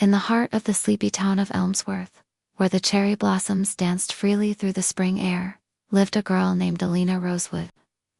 In the heart of the sleepy town of Elmsworth, where the cherry blossoms danced freely through the spring air, lived a girl named Alina Rosewood.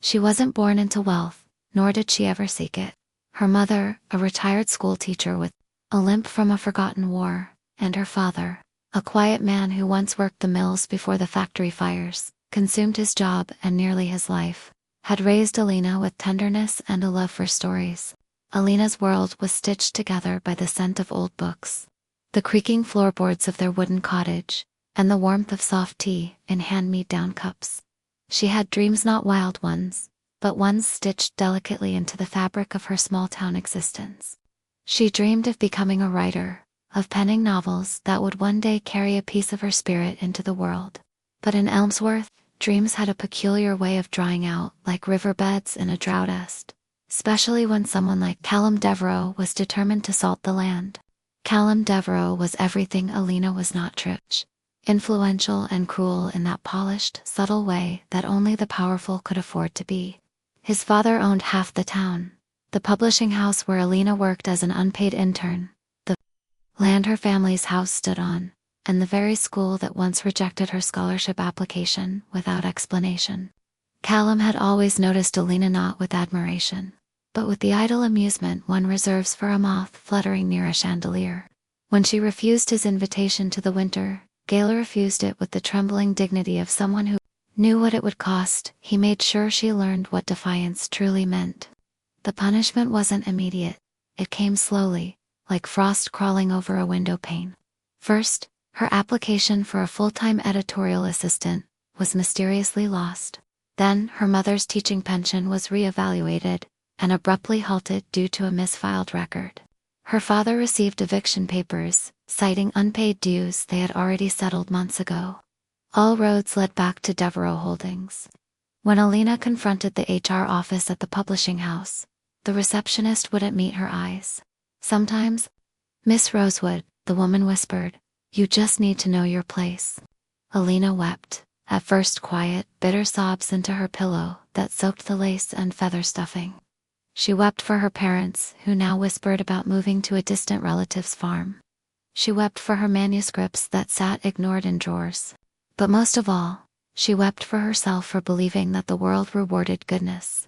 She wasn't born into wealth, nor did she ever seek it. Her mother, a retired school teacher with a limp from a forgotten war, and her father, a quiet man who once worked the mills before the factory fires, consumed his job and nearly his life, had raised Alina with tenderness and a love for stories. Alina's world was stitched together by the scent of old books, the creaking floorboards of their wooden cottage, and the warmth of soft tea in hand-me-down cups. She had dreams, not wild ones, but ones stitched delicately into the fabric of her small-town existence. She dreamed of becoming a writer, of penning novels that would one day carry a piece of her spirit into the world. But in Elmsworth, dreams had a peculiar way of drying out like riverbeds in a drought, especially when someone like Callum Devereux was determined to salt the land. Callum Devereux was everything Alina was not: rich, influential, and cruel in that polished, subtle way that only the powerful could afford to be. His father owned half the town, the publishing house where Alina worked as an unpaid intern, the land her family's house stood on, and the very school that once rejected her scholarship application without explanation. Callum had always noticed Alina not with admiration, but with the idle amusement one reserves for a moth fluttering near a chandelier. When she refused his invitation to the winter gala, refused it with the trembling dignity of someone who knew what it would cost, he made sure she learned what defiance truly meant. The punishment wasn't immediate. It came slowly, like frost crawling over a window pane. First, her application for a full-time editorial assistant was mysteriously lost. Then, her mother's teaching pension was re-evaluated and abruptly halted due to a misfiled record. Her father received eviction papers, citing unpaid dues they had already settled months ago. All roads led back to Devereux Holdings. When Alina confronted the HR office at the publishing house, the receptionist wouldn't meet her eyes. Sometimes, "Miss Rosewood," the woman whispered, "you just need to know your place." Alina wept, at first quiet, bitter sobs into her pillow that soaked the lace and feather stuffing. She wept for her parents, who now whispered about moving to a distant relative's farm. She wept for her manuscripts that sat ignored in drawers. But most of all, she wept for herself for believing that the world rewarded goodness.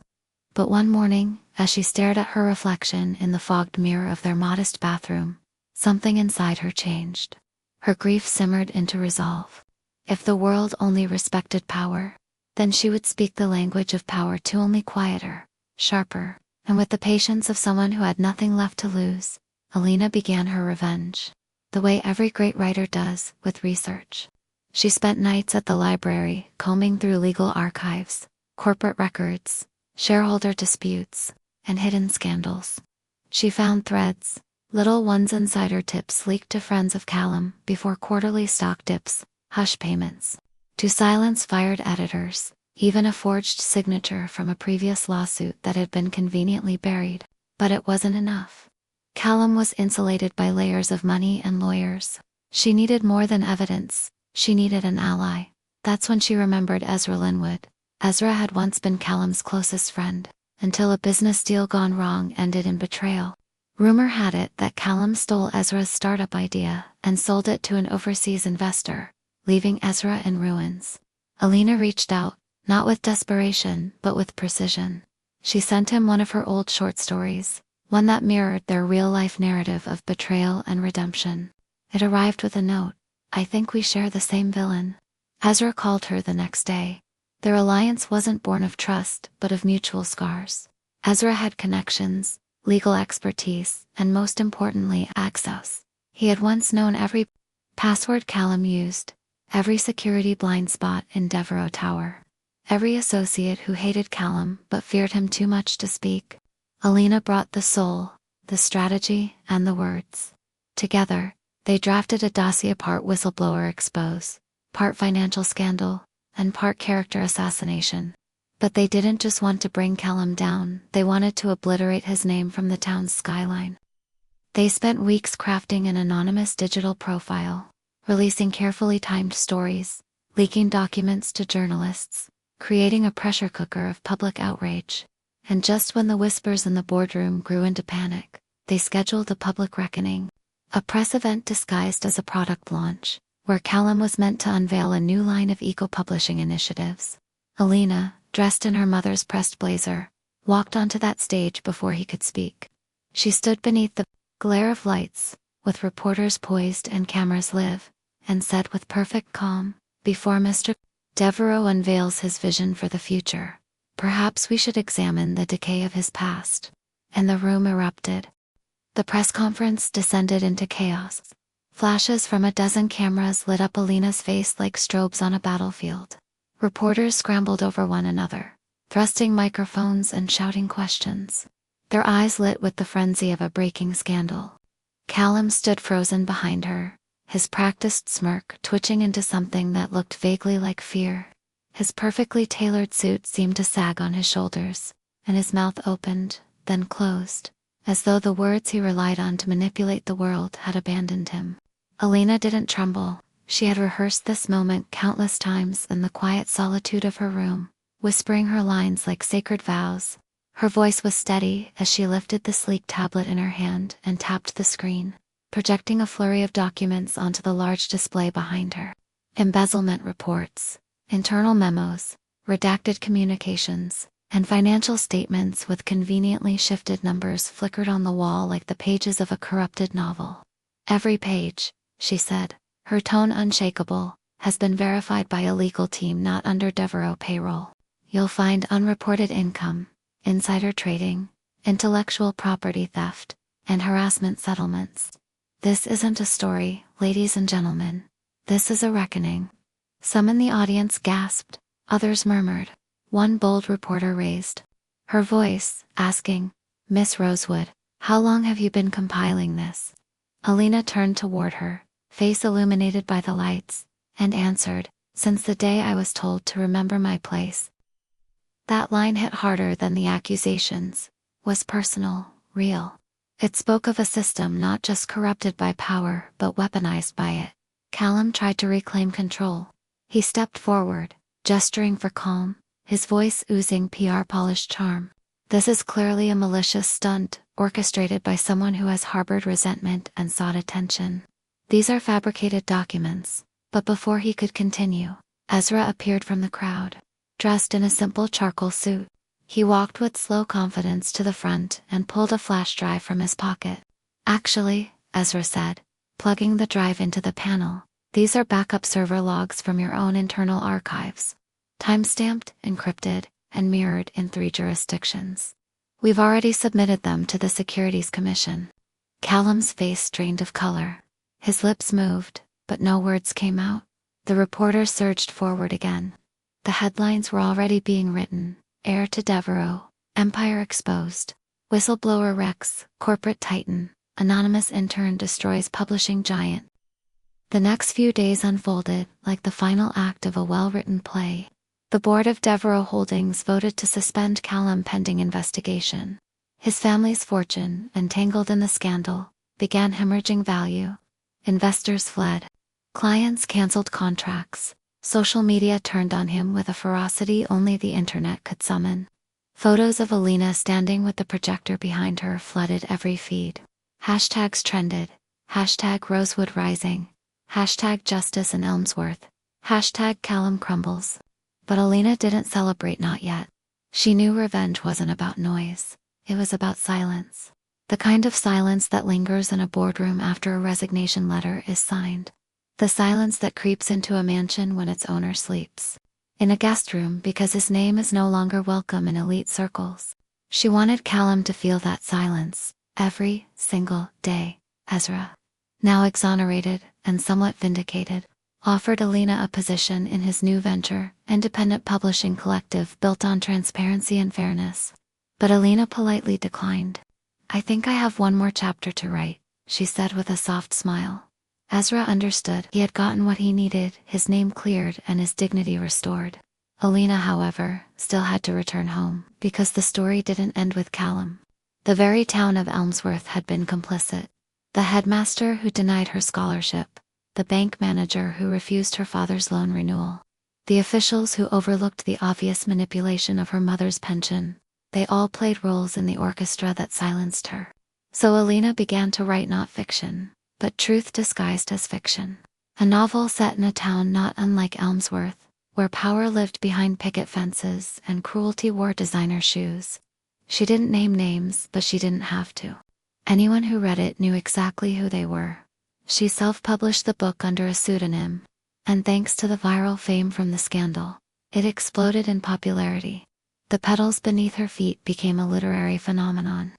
But one morning, as she stared at her reflection in the fogged mirror of their modest bathroom, something inside her changed. Her grief simmered into resolve. If the world only respected power, then she would speak the language of power to only quieter, sharper, and with the patience of someone who had nothing left to lose. Alina began her revenge, the way every great writer does, with research. She spent nights at the library, combing through legal archives, corporate records, shareholder disputes, and hidden scandals. She found threads, little ones, insider tips leaked to friends of Callum before quarterly stock dips, hush payments, to silence fired editors, even a forged signature from a previous lawsuit that had been conveniently buried. But it wasn't enough. Callum was insulated by layers of money and lawyers. She needed more than evidence. She needed an ally. That's when she remembered Ezra Linwood. Ezra had once been Callum's closest friend, until a business deal gone wrong ended in betrayal. Rumor had it that Callum stole Ezra's startup idea and sold it to an overseas investor, leaving Ezra in ruins. Alina reached out, not with desperation, but with precision. She sent him one of her old short stories, one that mirrored their real-life narrative of betrayal and redemption. It arrived with a note: "I think we share the same villain." Ezra called her the next day. Their alliance wasn't born of trust, but of mutual scars. Ezra had connections, legal expertise, and most importantly, access. He had once known every password Callum used, every security blind spot in Devereux Tower, every associate who hated Callum but feared him too much to speak. Alina brought the soul, the strategy, and the words. Together, they drafted a dossier, part whistleblower expose, part financial scandal, and part character assassination. But they didn't just want to bring Callum down, they wanted to obliterate his name from the town's skyline. They spent weeks crafting an anonymous digital profile, releasing carefully timed stories, leaking documents to journalists, creating a pressure cooker of public outrage. And just when the whispers in the boardroom grew into panic, they scheduled a public reckoning. a press event disguised as a product launch, where Callum was meant to unveil a new line of eco-publishing initiatives. Alina, dressed in her mother's pressed blazer, walked onto that stage before he could speak. She stood beneath the glare of lights, with reporters poised and cameras live, and said with perfect calm, "Before Mr. Devereaux unveils his vision for the future, perhaps we should examine the decay of his past." And the room erupted. The press conference descended into chaos. Flashes from a dozen cameras lit up Alina's face like strobes on a battlefield. Reporters scrambled over one another, thrusting microphones and shouting questions, their eyes lit with the frenzy of a breaking scandal. Callum stood frozen behind her, his practiced smirk twitching into something that looked vaguely like fear. His perfectly tailored suit seemed to sag on his shoulders, and his mouth opened, then closed, as though the words he relied on to manipulate the world had abandoned him. Alina didn't tremble. She had rehearsed this moment countless times in the quiet solitude of her room, whispering her lines like sacred vows. Her voice was steady as she lifted the sleek tablet in her hand and tapped the screen, projecting a flurry of documents onto the large display behind her. Embezzlement reports, internal memos, redacted communications, and financial statements with conveniently shifted numbers flickered on the wall like the pages of a corrupted novel. "Every page," she said, her tone unshakable, "has been verified by a legal team not under Devereaux payroll. You'll find unreported income, insider trading, intellectual property theft, and harassment settlements. This isn't a story, ladies and gentlemen. This is a reckoning." Some in the audience gasped, others murmured. One bold reporter raised her voice, asking, "Miss Rosewood, how long have you been compiling this?" Alina turned toward her, face illuminated by the lights, and answered, "Since the day I was told to remember my place." That line hit harder than the accusations, was personal, real. It spoke of a system not just corrupted by power but weaponized by it. Callum tried to reclaim control. He stepped forward, gesturing for calm, his voice oozing PR-polished charm. "This is clearly a malicious stunt, orchestrated by someone who has harbored resentment and sought attention. These are fabricated documents." But before he could continue, Ezra appeared from the crowd, dressed in a simple charcoal suit. He walked with slow confidence to the front and pulled a flash drive from his pocket. "Actually," Ezra said, plugging the drive into the panel, "these are backup server logs from your own internal archives. Time-stamped, encrypted, and mirrored in 3 jurisdictions. We've already submitted them to the Securities Commission." Callum's face drained of color. His lips moved, but no words came out. The reporter surged forward again. The headlines were already being written: "Heir to Devereaux, Empire Exposed. Whistleblower Rex, Corporate Titan, Anonymous Intern Destroys Publishing Giant." The next few days unfolded like the final act of a well-written play. The board of Devereaux Holdings voted to suspend Callum pending investigation. His family's fortune, entangled in the scandal, began hemorrhaging value. Investors fled. Clients canceled contracts. Social media turned on him with a ferocity only the internet could summon. Photos of Alina standing with the projector behind her flooded every feed. Hashtags trended. Hashtag Rosewood Rising. Hashtag Justice in Elmsworth. Hashtag Callum Crumbles. But Alina didn't celebrate, not yet. She knew revenge wasn't about noise. It was about silence. The kind of silence that lingers in a boardroom after a resignation letter is signed. The silence that creeps into a mansion when its owner sleeps in a guest room because his name is no longer welcome in elite circles. She wanted Callum to feel that silence every single day. Ezra, now exonerated and somewhat vindicated, offered Alina a position in his new venture, independent publishing collective built on transparency and fairness. But Alina politely declined. "I think I have one more chapter to write," she said with a soft smile. Ezra understood. He had gotten what he needed, his name cleared and his dignity restored. Alina, however, still had to return home, because the story didn't end with Callum. The very town of Elmsworth had been complicit. The headmaster who denied her scholarship, the bank manager who refused her father's loan renewal, the officials who overlooked the obvious manipulation of her mother's pension, they all played roles in the orchestra that silenced her. So Alina began to write not fiction, but truth disguised as fiction. A novel set in a town not unlike Elmsworth, where power lived behind picket fences and cruelty wore designer shoes. She didn't name names, but she didn't have to. Anyone who read it knew exactly who they were. She self-published the book under a pseudonym, and thanks to the viral fame from the scandal, it exploded in popularity. The petals beneath her feet became a literary phenomenon.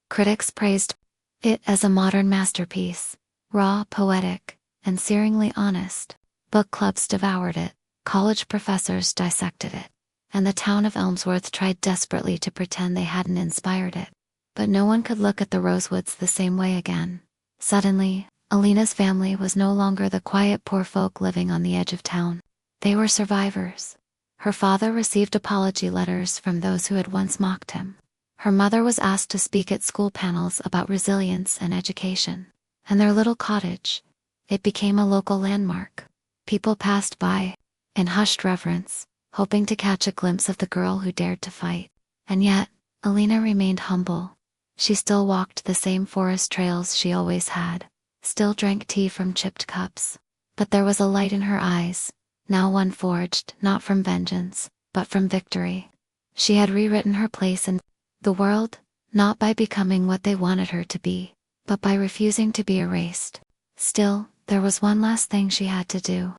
Critics praised it as a modern masterpiece, raw, poetic, and searingly honest. Book clubs devoured it, college professors dissected it, and the town of Elmsworth tried desperately to pretend they hadn't inspired it. But no one could look at the Rosewoods the same way again. Suddenly, Alina's family was no longer the quiet poor folk living on the edge of town. They were survivors. Her father received apology letters from those who had once mocked him. Her mother was asked to speak at school panels about resilience and education. And their little cottage, it became a local landmark. People passed by, in hushed reverence, hoping to catch a glimpse of the girl who dared to fight. And yet, Alina remained humble. She still walked the same forest trails she always had, still drank tea from chipped cups. But there was a light in her eyes, now one forged not from vengeance, but from victory. She had rewritten her place in the world, not by becoming what they wanted her to be, but by refusing to be erased. Still, there was one last thing she had to do.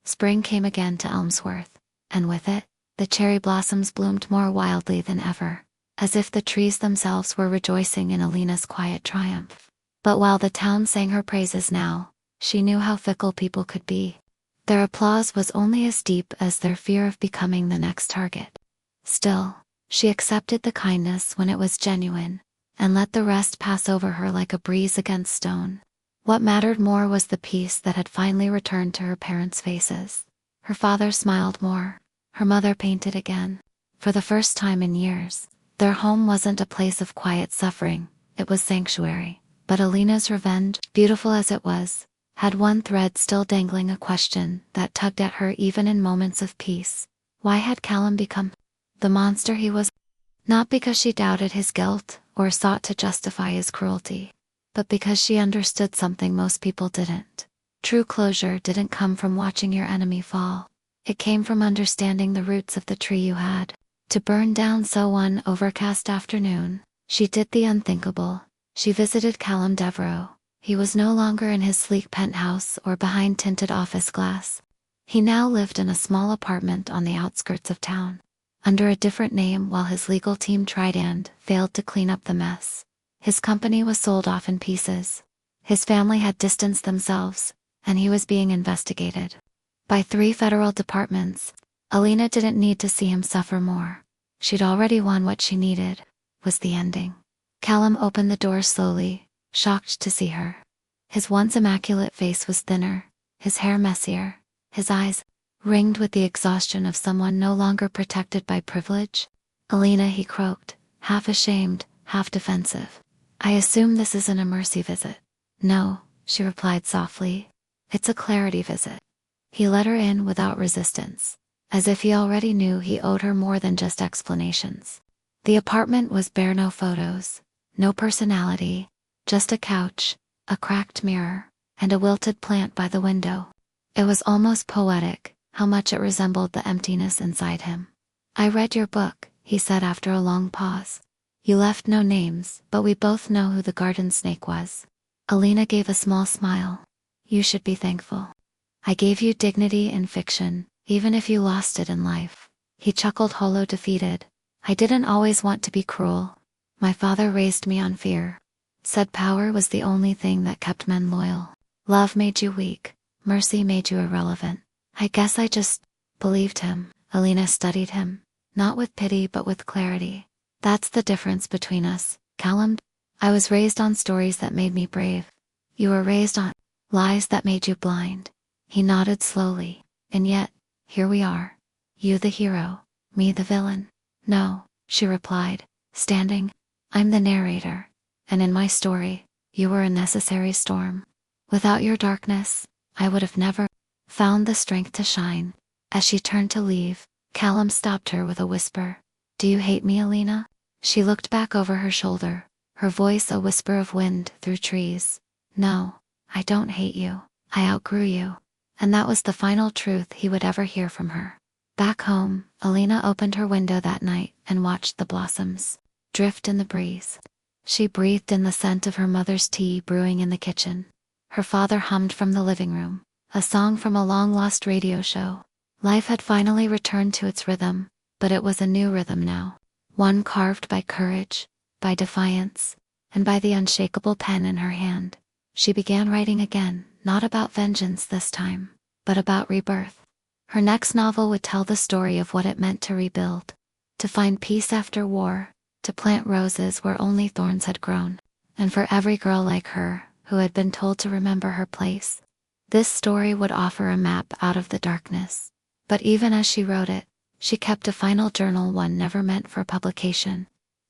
Spring came again to Elmsworth, and with it, the cherry blossoms bloomed more wildly than ever, as if the trees themselves were rejoicing in Alina's quiet triumph. But while the town sang her praises now, she knew how fickle people could be. Their applause was only as deep as their fear of becoming the next target. Still, she accepted the kindness when it was genuine, and let the rest pass over her like a breeze against stone. What mattered more was the peace that had finally returned to her parents' faces. Her father smiled more. Her mother painted again. For the first time in years, their home wasn't a place of quiet suffering, it was sanctuary. But Alina's revenge, beautiful as it was, had one thread still dangling, a question that tugged at her even in moments of peace. Why had Callum become the monster he was? Not because she doubted his guilt or sought to justify his cruelty, but because she understood something most people didn't. True closure didn't come from watching your enemy fall. It came from understanding the roots of the tree you had to burn down. So one overcast afternoon, she did the unthinkable. She visited Callum Devereux. He was no longer in his sleek penthouse or behind tinted office glass. He now lived in a small apartment on the outskirts of town, under a different name, while his legal team tried and failed to clean up the mess. His company was sold off in pieces. His family had distanced themselves, and he was being investigated by 3 federal departments. Alina didn't need to see him suffer more. She'd already won what she needed, was the ending. Callum opened the door slowly, shocked to see her. His once immaculate face was thinner, his hair messier, his eyes ringed with the exhaustion of someone no longer protected by privilege. Alina, he croaked, half ashamed, half defensive. I assume this isn't a mercy visit. No, she replied softly. It's a clarity visit. He let her in without resistance, as if he already knew he owed her more than just explanations. The apartment was bare, no photos, no personality, just a couch, a cracked mirror, and a wilted plant by the window. It was almost poetic, how much it resembled the emptiness inside him. I read your book, he said after a long pause. You left no names, but we both know who the garden snake was. Alina gave a small smile. You should be thankful. I gave you dignity in fiction, even if you lost it in life. He chuckled, hollow, defeated. I didn't always want to be cruel. My father raised me on fear. Said power was the only thing that kept men loyal. Love made you weak. Mercy made you irrelevant. I guess I just believed him. Alina studied him, not with pity but with clarity. That's the difference between us, Callum. I was raised on stories that made me brave. You were raised on lies that made you blind. He nodded slowly. And yet, here we are. You the hero, me the villain. No, she replied, standing. I'm the narrator. And in my story, you were a necessary storm. Without your darkness, I would have never found the strength to shine. As she turned to leave, Callum stopped her with a whisper. Do you hate me, Alina? She looked back over her shoulder, her voice a whisper of wind through trees. No, I don't hate you. I outgrew you. And that was the final truth he would ever hear from her. Back home, Alina opened her window that night and watched the blossoms drift in the breeze. She breathed in the scent of her mother's tea brewing in the kitchen. Her father hummed from the living room, a song from a long-lost radio show. Life had finally returned to its rhythm, but it was a new rhythm now. One carved by courage, by defiance, and by the unshakable pen in her hand. She began writing again, not about vengeance this time, but about rebirth. Her next novel would tell the story of what it meant to rebuild, to find peace after war, to plant roses where only thorns had grown, and for every girl like her, who had been told to remember her place. This story would offer a map out of the darkness. But even as she wrote it, she kept a final journal, one never meant for publication.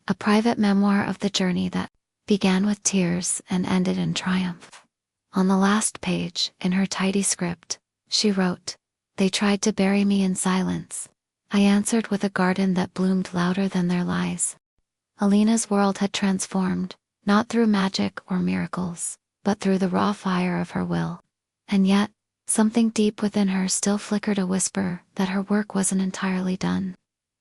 A private memoir of the journey that began with tears and ended in triumph. On the last page, in her tidy script, she wrote, "They tried to bury me in silence. I answered with a garden that bloomed louder than their lies." Alina's world had transformed, not through magic or miracles, but through the raw fire of her will. And yet, something deep within her still flickered a whisper that her work wasn't entirely done.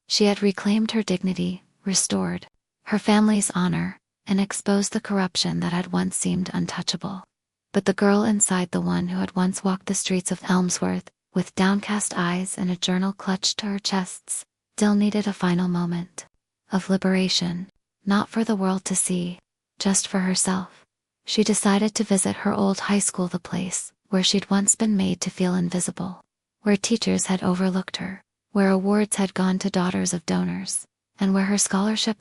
She had reclaimed her dignity, restored her family's honor, and exposed the corruption that had once seemed untouchable. But the girl inside, the one who had once walked the streets of Elmsworth, with downcast eyes and a journal clutched to her chest, still needed a final moment of liberation, not for the world to see, just for herself. She decided to visit her old high school, the place where she'd once been made to feel invisible, where teachers had overlooked her, where awards had gone to daughters of donors, and where her scholarship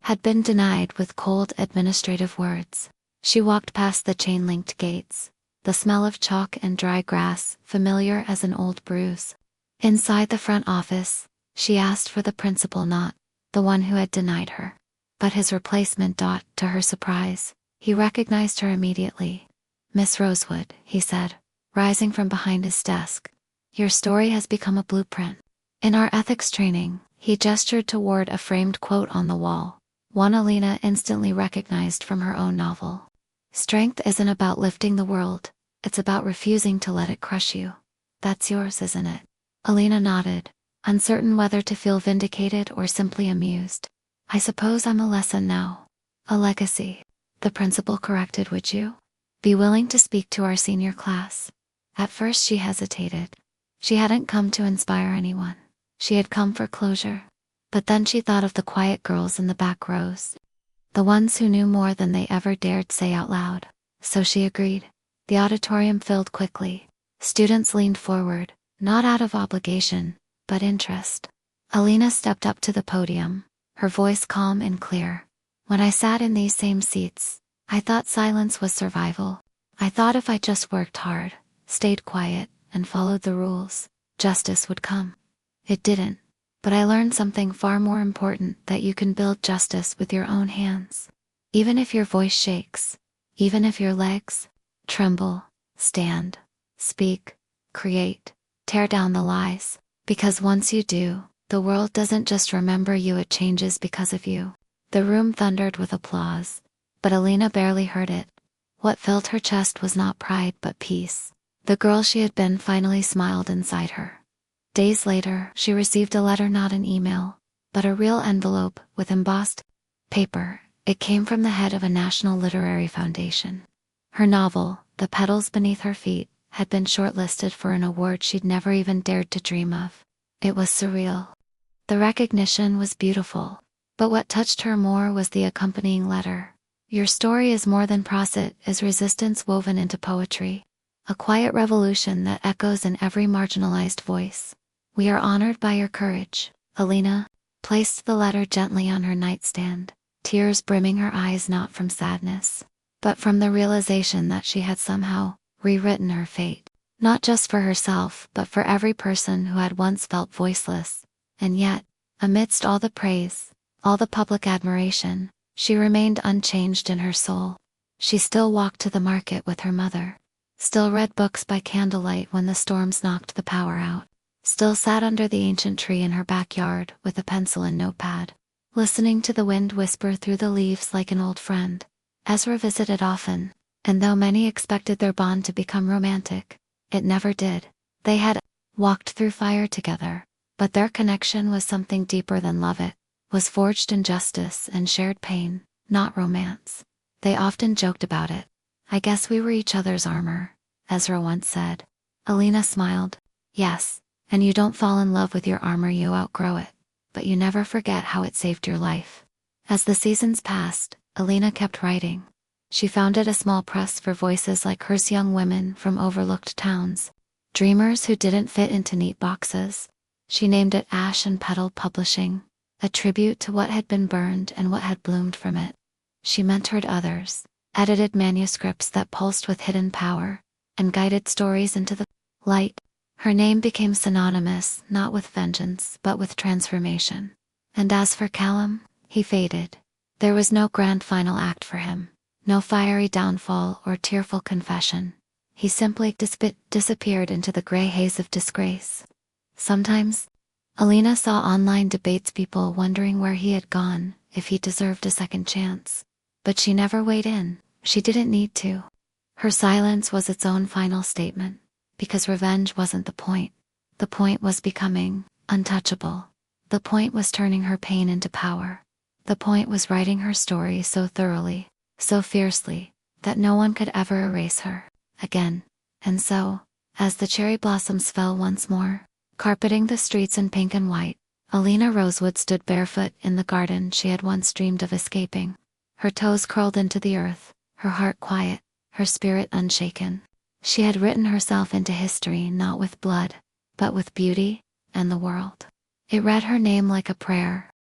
had been denied with cold administrative words. She walked past the chain-linked gates, the smell of chalk and dry grass familiar as an old bruise. Inside the front office, she asked for the principal, not the one who had denied her, but his replacement. To her surprise, he recognized her immediately. "Miss Rosewood," he said, rising from behind his desk. "Your story has become a blueprint." In our ethics training, he gestured toward a framed quote on the wall, one Alina instantly recognized from her own novel. "Strength isn't about lifting the world, it's about refusing to let it crush you. That's yours, isn't it?" Alina nodded, uncertain whether to feel vindicated or simply amused. "I suppose I'm a lesson now. A legacy." The principal corrected. "Would you be willing to speak to our senior class?" At first she hesitated. She hadn't come to inspire anyone. She had come for closure. But then she thought of the quiet girls in the back rows, the ones who knew more than they ever dared say out loud. So she agreed. The auditorium filled quickly. Students leaned forward, not out of obligation, but interest. Alina stepped up to the podium, her voice calm and clear. "When I sat in these same seats, I thought silence was survival. I thought if I just worked hard, stayed quiet, and followed the rules, justice would come. It didn't. But I learned something far more important, that you can build justice with your own hands. Even if your voice shakes, even if your legs tremble, stand, speak, create, tear down the lies. Because once you do, the world doesn't just remember you, it changes because of you." The room thundered with applause, but Alina barely heard it. What filled her chest was not pride but peace. The girl she had been finally smiled inside her. Days later, she received a letter, not an email, but a real envelope with embossed paper. It came from the head of a national literary foundation. Her novel, The Petals Beneath Her Feet, had been shortlisted for an award she'd never even dared to dream of. It was surreal. The recognition was beautiful, but what touched her more was the accompanying letter. "Your story is more than prose, it is resistance woven into poetry. A quiet revolution that echoes in every marginalized voice. We are honored by your courage." Alina placed the letter gently on her nightstand, tears brimming her eyes, not from sadness, but from the realization that she had somehow rewritten her fate. Not just for herself, but for every person who had once felt voiceless. And yet, amidst all the praise, all the public admiration, she remained unchanged in her soul. She still walked to the market with her mother, still read books by candlelight when the storms knocked the power out, still sat under the ancient tree in her backyard with a pencil and notepad, listening to the wind whisper through the leaves like an old friend. Ezra visited often, And though many expected their bond to become romantic, it never did. They had walked through fire together, but their connection was something deeper than love. It was forged in justice and shared pain, not romance. They often joked about it. I guess we were each other's armor, Ezra once said. Alina smiled. Yes, and you don't fall in love with your armor, you outgrow it. But you never forget how it saved your life. As the seasons passed, Alina kept writing. She founded a small press for voices like hers, young women from overlooked towns, dreamers who didn't fit into neat boxes. She named it Ash and Petal Publishing, a tribute to what had been burned and what had bloomed from it. She mentored others, edited manuscripts that pulsed with hidden power, and guided stories into the light. Her name became synonymous not with vengeance but with transformation. And as for Callum, he faded. There was no grand final act for him, no fiery downfall or tearful confession. He simply disappeared into the gray haze of disgrace. Sometimes, Alina saw online debates, people wondering where he had gone, if he deserved a second chance. But she never weighed in. She didn't need to. Her silence was its own final statement, because revenge wasn't the point. The point was becoming untouchable. The point was turning her pain into power. The point was writing her story so thoroughly, so fiercely, that no one could ever erase her again. And so, as the cherry blossoms fell once more, carpeting the streets in pink and white, Alina Rosewood stood barefoot in the garden she had once dreamed of escaping. Her toes curled into the earth, her heart quiet, her spirit unshaken. She had written herself into history not with blood, but with beauty and the world. It read her name like a prayer,